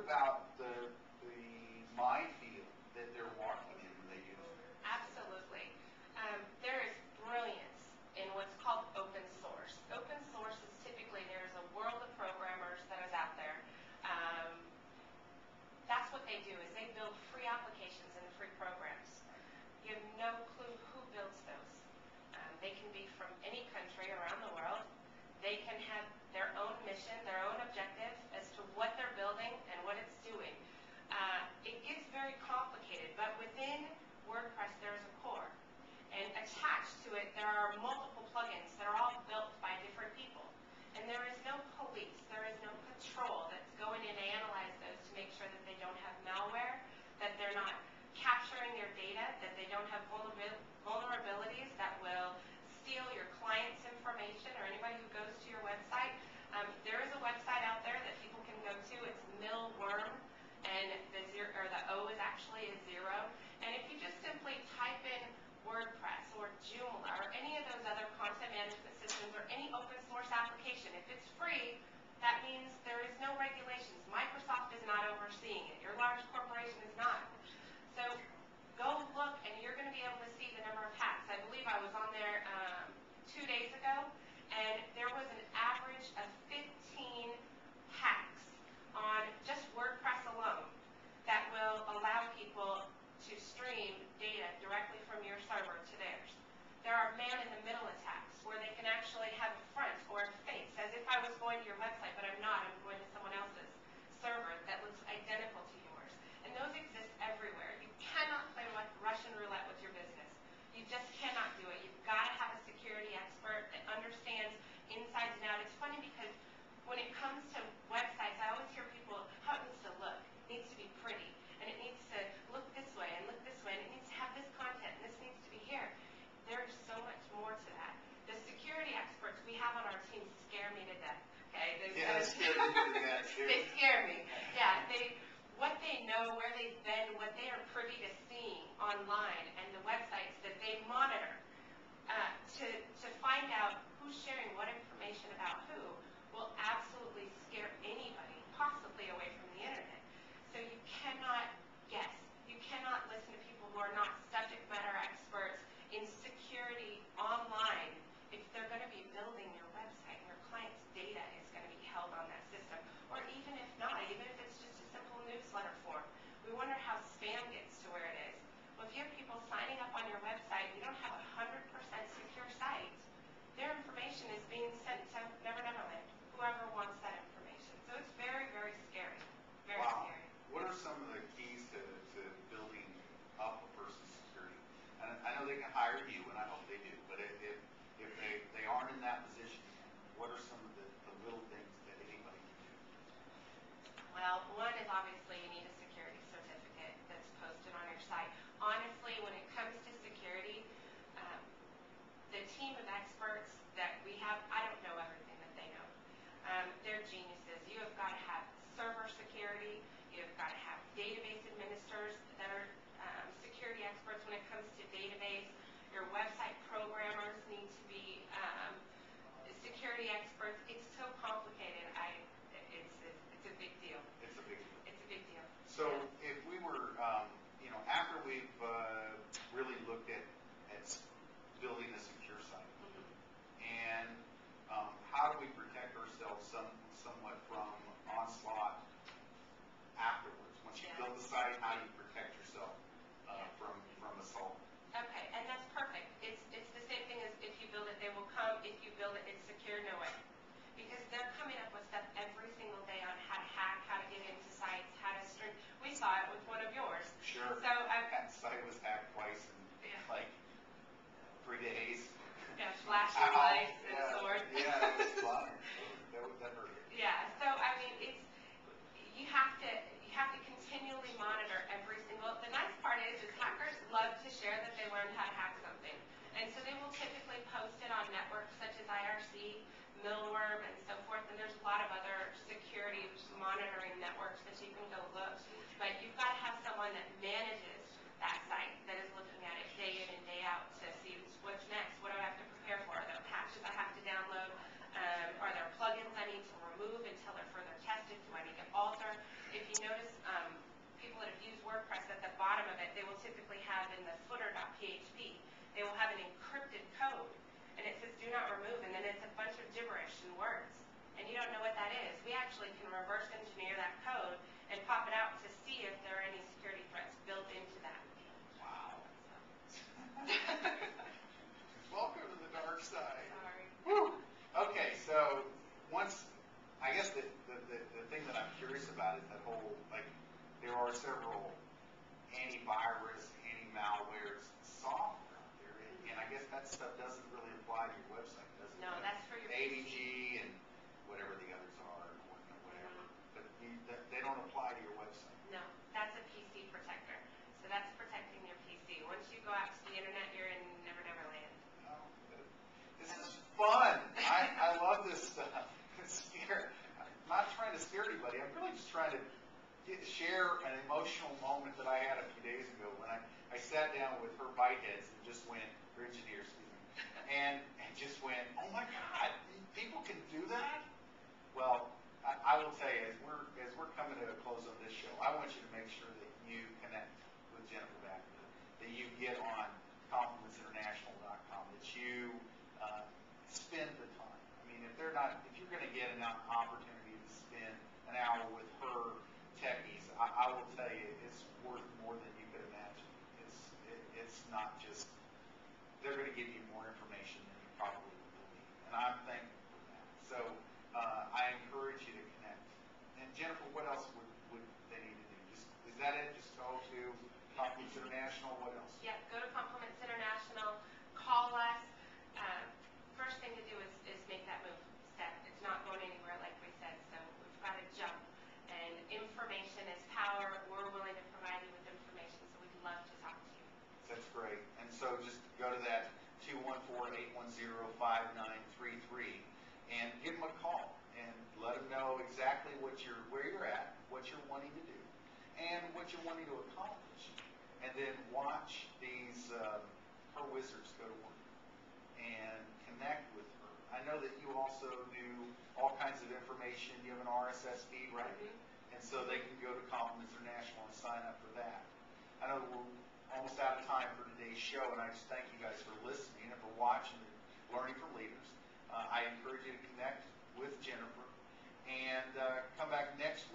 about the minefield that they're walking in when they use it. Absolutely. There is brilliance in what's called open source. Open source is typically, there's a world of programmers that is out there. That's what they do, is they build free applications and free programs. You have no clue who builds those. They can be from any country around the world. They can have their own mission, their own objective as to what they're building and what it's doing. It gets very complicated, but within WordPress there is a core. And attached to it there are multiple plugins that are all built by different people. And there is no police, there is no patrol that's going in to analyze those to make sure that they don't have malware, that they're not capturing their data, that they don't have vulnerabilities that will steal your client's information or anybody who goes to your website. There is a website out there that people can go to. It's Millworm, and the O is actually a 0. And if you just simply type in WordPress or Joomla or any of those other content management systems or any open source application, if it's free, that means there is no regulations. Microsoft is not overseeing it. Your large corporation is not. So go look, and you're going to be able to see the number of hacks. I believe I was on there 2 days ago, and there was an average of 15 hacks on just WordPress alone that will allow people to stream data directly from your server to theirs. There are man-in-the-middle attacks where they can actually have a front or a face, as if I was going to your website, but I'm not. I'm going to someone else's server that looks identical to yours. And those exist everywhere. You cannot play Russian roulette with your business. You just cannot do it. You've got to have a security expert that understands insides and out. It's funny because when it comes to websites, I always hear people, how it needs to look. It needs to be pretty. And it needs to look this way and look this way. And it needs to have this content. And this needs to be here. There's so much more to that. The security experts we have on our team scare me to death. Okay? Yeah, They scare me. Yeah, what they know, where they've been, what they are privy to seeing online, and the websites that they monitor to find out who's sharing what information about who will absolutely scare anybody possibly away from the internet. So you cannot guess. You cannot listen to people who are not subject matter experts in security online if they're going to be building your website and your client's data is going to be held on that system. Or even if not, even if it's just a simple newsletter form. We wonder how spam gets to where it is. Well, if you have people signing up on your website, you don't have a 100% secure site. Their information is being sent to Never Neverland, whoever wants that information. So it's very, very scary. Very scary. What are some of the keys to building up a person's security? And I know they can hire you, and I hope they do, but if they aren't in that position, what are some of the little things that anybody can do? Well, one is obviously you need a security certificate that's posted on your site. Honestly, when it comes to security, the team of experts that we have, I don't know everything that they know. They're geniuses. You have got to have server security. You have got to have database administrators that are security experts when it comes to database. Your website programmers need to be security experts. It's so complicated. It's a big deal. It's a big deal. It's a big deal. So if we were, after we've really looked at building a secure site, and how do we protect ourselves somewhat from onslaught afterwards? Once you build the site, how do you protect yourself from assault? Okay, and that's perfect. It's the same thing as if you build it, they will come. If you build it, it's secure, no way. Because they're coming up with stuff every single day on how to hack, how to get into sites, how to stream. We saw it with one of yours. Sure. So that site was hacked twice in like 3 days. Yeah, flashing lights and swords. Yeah, it was fun. That hurt. Yeah. So I mean, you have to continually monitor every single. The nice part is hackers love to share that they learned how to hack something, and so they will typically post it on networks such as IRC, Millworm, and so forth. And there's a lot of other security monitoring networks that you can go look. But you've got to have someone that manages that site, that is looking at it day in and day out to see what's next. What do I have to prepare for? Are there patches I have to download? Are there plugins I need to remove until they're further tested? Do I need to alter? If you notice reverse engineer that code and pop it out to see if there are any security threats built into that. Wow. So, Welcome to the dark side. sorry. Woo. Okay, so once, I guess the thing that I'm curious about is that whole, like, there are several antivirus, anti-malware software out there, and I guess that stuff doesn't really apply to your website, does it? No, that's for your ADG and whatever the others are, or whatever, but they don't apply to your website. No, that's a PC protector. So that's protecting your PC. Once you go out to the internet, you're in Never Never Land. Oh, this is fun. I love this stuff. It's scary. I'm not trying to scare anybody. I'm really just trying to share an emotional moment that I had a few days ago when I sat down with her Byteheads and just went, her engineer, excuse me, and just went, oh my God, people can do that? Well, I will tell you, as we're coming to a close on this show, I want you to make sure that you connect with Jennifer Bagley, that you get on complimentsinternational.com, that you spend the time. I mean, if you're going to get an opportunity to spend an hour with her techies, I will tell you, it's worth more than you could imagine. It's not just, they're going to give you more information than you probably would believe. And I'm thankful for that. So I encourage you to connect. And Jennifer, what else would they need to do? Is that it? Just go to Compliments International? What else? Yeah, go to Compliments International, call us. First thing to do is make that move step. It's not going anywhere, like we said, so we've got to jump. And information is power. We're willing to provide you with information, so we'd love to talk to you. That's great. And so just go to that 214-810-5933 and give them a call and let them know exactly where you're at, what you're wanting to do, and what you're wanting to accomplish. And then watch these her wizards go to work and connect with her. I know that you also do all kinds of information. You have an RSS feed, right? Mm-hmm. And so they can go to Compliments International and sign up for that. I know we're almost out of time for today's show, and I just thank you guys for listening and for watching and learning from leaders. I encourage you to connect with Jennifer and come back next week.